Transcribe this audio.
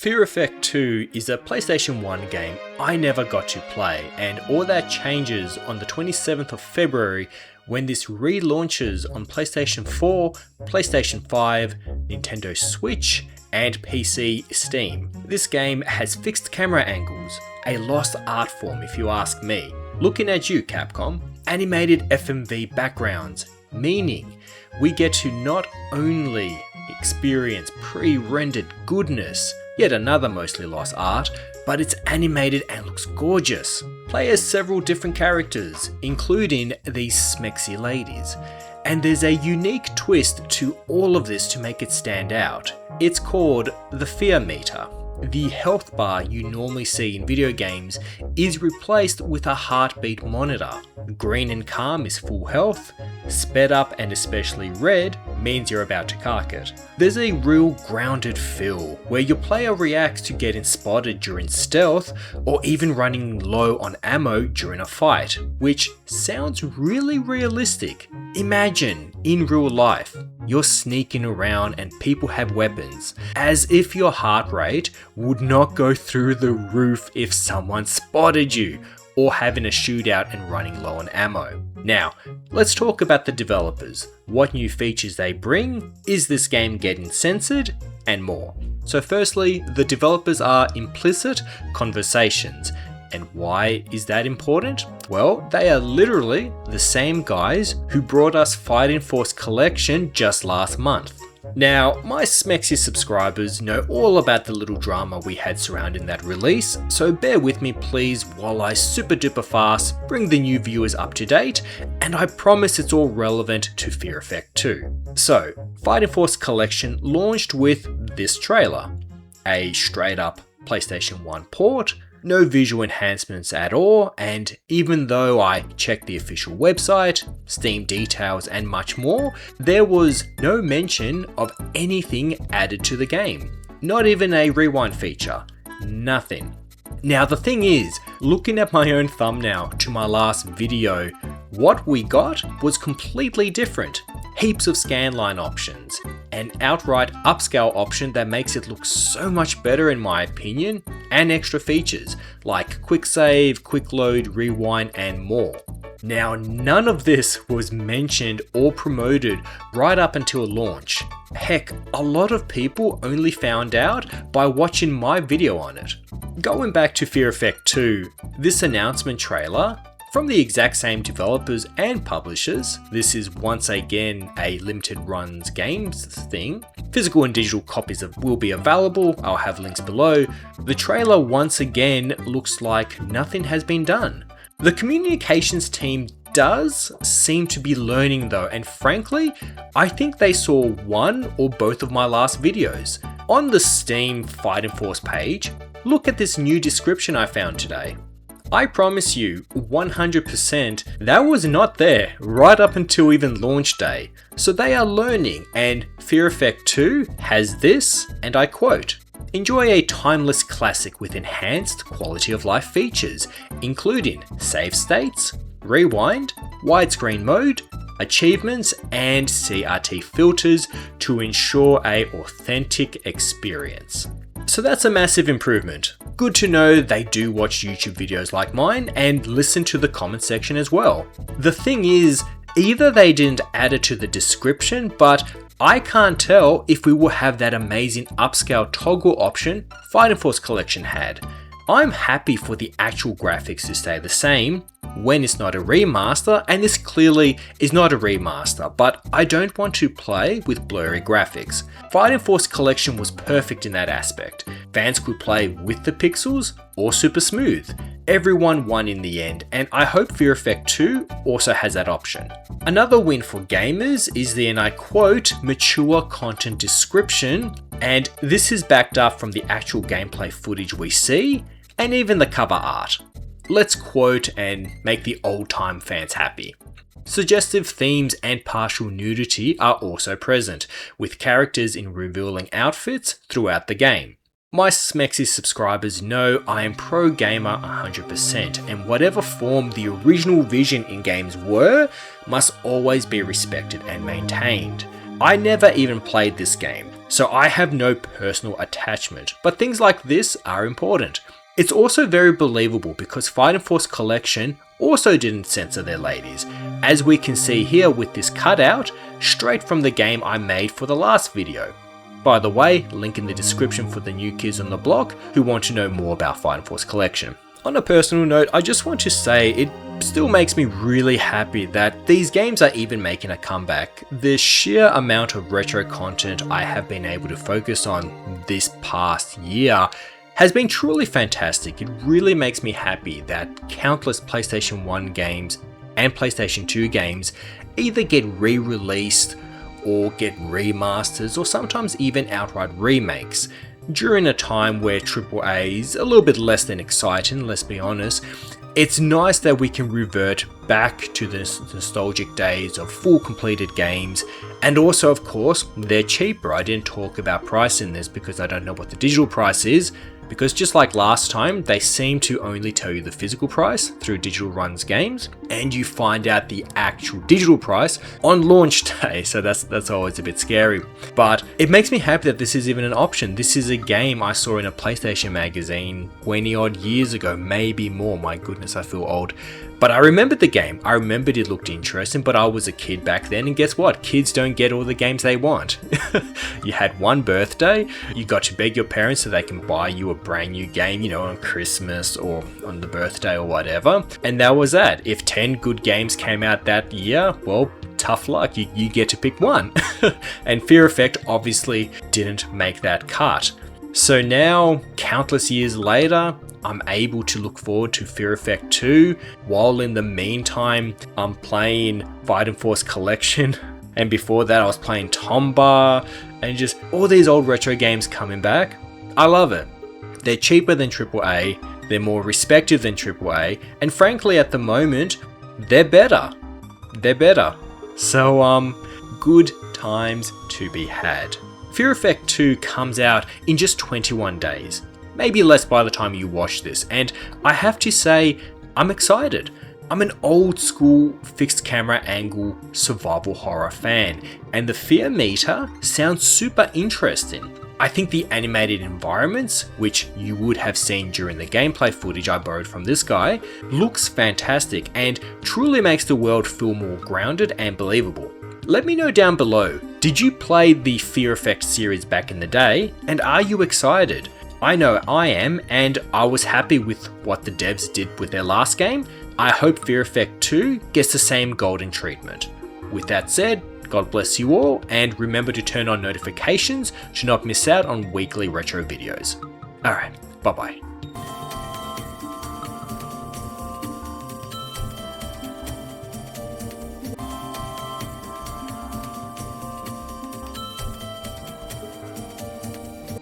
Fear Effect 2 is a PlayStation 1 game I never got to play, and all that changes on the 27th of February when this relaunches on PlayStation 4, PlayStation 5, Nintendo Switch, and PC Steam. This game has fixed camera angles, a lost art form if you ask me. Looking at you, Capcom. Animated FMV backgrounds, meaning we get to not only experience pre-rendered goodness, yet another mostly lost art, but it's animated and looks gorgeous. Play as several different characters, including these Smexy ladies. And there's a unique twist to all of this to make it stand out. It's called the Fear Meter. The health bar you normally see in video games is replaced with a heartbeat monitor. Green and calm is full health, sped up and especially red means you're about to cark it. There's a real grounded feel where your player reacts to getting spotted during stealth or even running low on ammo during a fight, which sounds really realistic. Imagine, in real life, you're sneaking around and people have weapons, as if your heart rate would not go through the roof if someone spotted you, or having a shootout and running low on ammo. Now, let's talk about the developers, what new features they bring, is this game getting censored, and more. So firstly, the developers are Implicit Conversions. And why is that important? Well, they are literally the same guys who brought us Fighting Force Collection just last month. Now, my Smexy subscribers know all about the little drama we had surrounding that release, so bear with me please while I super duper fast bring the new viewers up to date, and I promise it's all relevant to Fear Effect 2. So, Fighting Force Collection launched with this trailer, a straight up PlayStation 1 port, no visual enhancements at all, and even though I checked the official website, Steam details and much more, there was no mention of anything added to the game. Not even a rewind feature. Nothing. Now the thing is, looking at my own thumbnail to my last video, what we got was completely different. Heaps of scanline options, an outright upscale option that makes it look so much better in my opinion, and extra features like quick save, quick load, rewind and more. Now none of this was mentioned or promoted right up until launch. Heck, a lot of people only found out by watching my video on it. Going back to Fear Effect 2, this announcement trailer, from the exact same developers and publishers, this is once again a limited runs games thing. Physical and digital copies will be available, I'll have links below. The trailer once again looks like nothing has been done. The communications team does seem to be learning though, and frankly, I think they saw one or both of my last videos. On the Steam Fighting Force page, look at this new description I found today. I promise you, 100%, that was not there right up until even launch day. So they are learning, and Fear Effect 2 has this, and I quote, "Enjoy a timeless classic with enhanced quality of life features, including save states, rewind, widescreen mode, achievements, and CRT filters to ensure an authentic experience." So that's a massive improvement. Good to know they do watch YouTube videos like mine and listen to the comment section as well. The thing is, either they didn't add it to the description, but I can't tell if we will have that amazing upscale toggle option Fighting Force Collection had. I'm happy for the actual graphics to stay the same when it's not a remaster, and this clearly is not a remaster, but I don't want to play with blurry graphics. Fighting Force Collection was perfect in that aspect. Fans could play with the pixels or super smooth. Everyone won in the end, and I hope Fear Effect 2 also has that option. Another win for gamers is the, and I quote, mature content description, and this is backed up from the actual gameplay footage we see, and even the cover art. Let's quote and make the old time fans happy. Suggestive themes and partial nudity are also present, with characters in revealing outfits throughout the game. My Smexy subscribers know I am pro gamer 100%, and whatever form the original vision in games must always be respected and maintained. I never even played this game, so I have no personal attachment, but things like this are important. It's also very believable because Fighting Force Collection also didn't censor their ladies, as we can see here with this cutout straight from the game I made for the last video. By the way, link in the description for the new kids on the block who want to know more about Fighting Force Collection. On a personal note, I just want to say it still makes me really happy that these games are even making a comeback. The sheer amount of retro content I have been able to focus on this past year has been truly fantastic. It really makes me happy that countless PlayStation 1 games and PlayStation 2 games either get re-released or get remasters or sometimes even outright remakes. During a time where AAA is a little bit less than exciting, let's be honest, it's nice that we can revert back to the nostalgic days of full completed games, and also of course they're cheaper. I didn't talk about price in this because I don't know what the digital price is, because just like last time, they seem to only tell you the physical price through Digital Run's games, and you find out the actual digital price on launch day, so that's always a bit scary. But it makes me happy that this is even an option. This is a game I saw in a PlayStation magazine 20 odd years ago, maybe more. My goodness, I feel old. But I remembered the game. I remembered it looked interesting, but I was a kid back then, and guess what? Kids don't get all the games they want. You had one birthday, you got to beg your parents so they can buy you a brand new game, you know, on Christmas or on the birthday or whatever. And that was that. If 10 good games came out that year, well, tough luck, you get to pick one. And Fear Effect obviously didn't make that cut. So now, countless years later, I'm able to look forward to Fear Effect 2, while in the meantime, I'm playing Fighting Force Collection, and before that I was playing Tomba, and just all these old retro games coming back. I love it. They're cheaper than AAA, they're more respected than AAA, and frankly at the moment, they're better. They're better. So, good times to be had. Fear Effect 2 comes out in just 21 days. Maybe less by the time you watch this, and I have to say, I'm excited. I'm an old school fixed camera angle survival horror fan, and the fear meter sounds super interesting. I think the animated environments, which you would have seen during the gameplay footage I borrowed from this guy, looks fantastic and truly makes the world feel more grounded and believable. Let me know down below, did you play the Fear Effect series back in the day, and are you excited? I know I am, and I was happy with what the devs did with their last game. I hope Fear Effect 2 gets the same golden treatment. With that said, God bless you all, and remember to turn on notifications to not miss out on weekly retro videos. Alright, bye bye.